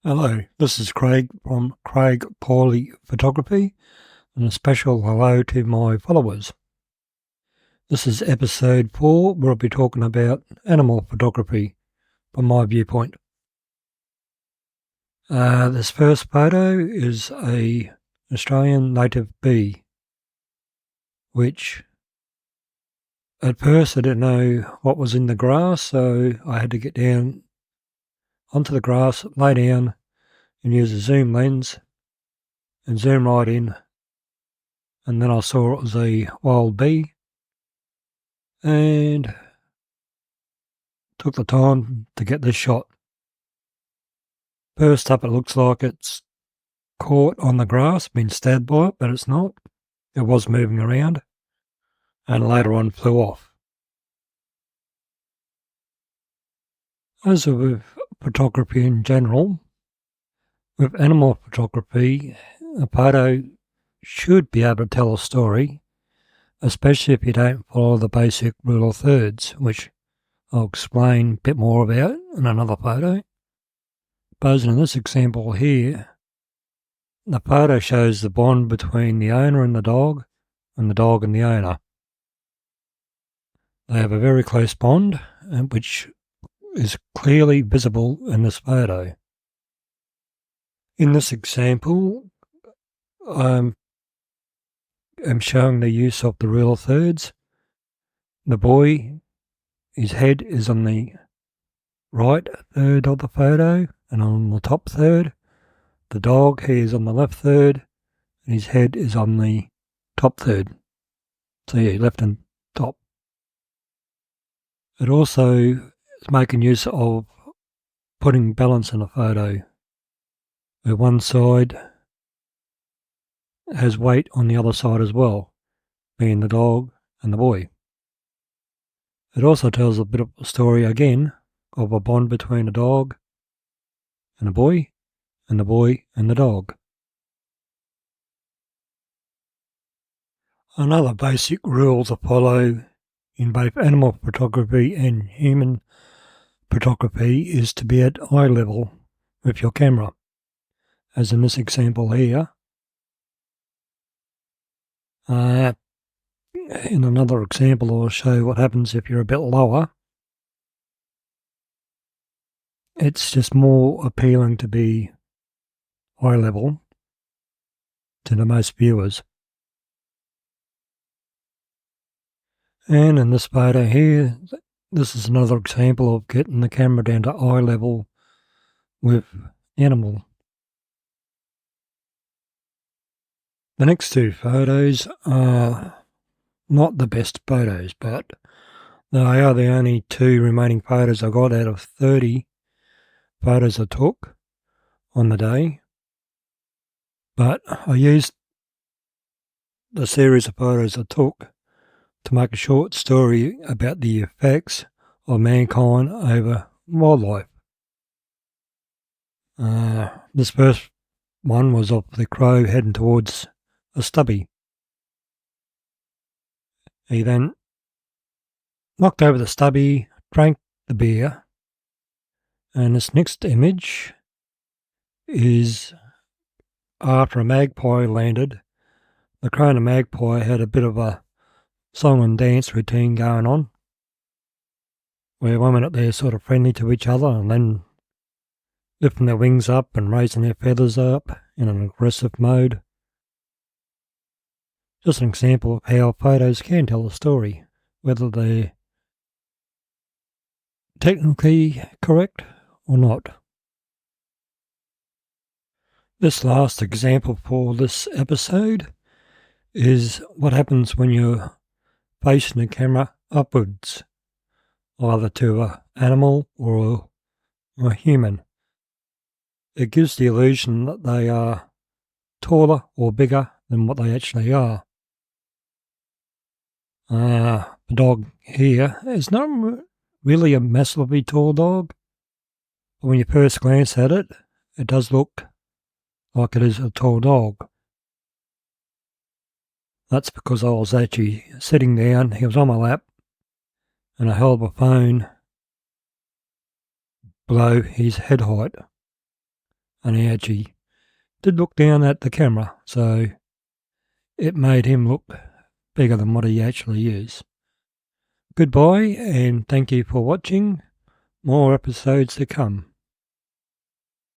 Hello, this is Craig from Craig Pauley Photography, and a special hello to my followers. This is episode 4, where I'll be talking about animal photography from my viewpoint. This first photo is a Australian native bee, which at first I didn't know what was in the grass, so I had to get down onto the grass, lay down and use a zoom lens and zoom right in, and then I saw it was a wild bee and took the time to get this shot. First up, it looks like it's caught on the grass, been stabbed by it, but it's not. It was moving around and later on flew off. As with photography in general, with animal photography, a photo should be able to tell a story, especially if you don't follow the basic rule of thirds, which I'll explain a bit more about in another photo. Supposing in this example here, the photo shows the bond between the owner and the dog and the owner. They have a very close bond, which is clearly visible in this photo. In this example, I'm showing the use of the rule of thirds. The boy, his head is on the right third of the photo and on the top third. The dog, he is on the left third and his head is on the top third. So yeah, left and top. It also is making use of putting balance in a photo, where one side has weight on the other side as well, being the dog and the boy. It also tells a bit of a story again of a bond between a dog and a boy and the boy and the dog. Another basic rule to follow in both animal photography and human photography is to be at eye level with your camera, as in this example here. In another example, I'll show what happens if you're a bit lower. It's just more appealing to be eye level to the most viewers. And in this photo here, this is another example of getting the camera down to eye level with animal. The next two photos are not the best photos, but they are the only two remaining photos I got out of 30 photos I took on the day. But I used the series of photos I took to make a short story about the effects of mankind over wildlife. This first one was of the crow heading towards a stubby. He then knocked over the stubby, drank the beer, and this next image is after a magpie landed. The crow and the magpie had a bit of a song and dance routine going on, where one minute they're sort of friendly to each other and then lifting their wings up and raising their feathers up in an aggressive mode. Just an example of how photos can tell a story, whether they're technically correct or not. This last example for this episode is what happens when you're facing the camera upwards, either to an animal or a human. It gives the illusion that they are taller or bigger than what they actually are. The dog here is not really a massively tall dog, but when you first glance at it, it does look like it is a tall dog. That's because I was actually sitting down, he was on my lap, and I held my phone below his head height. and he actually did look down at the camera, so it made him look bigger than what he actually is. Goodbye, and thank you for watching. More episodes to come.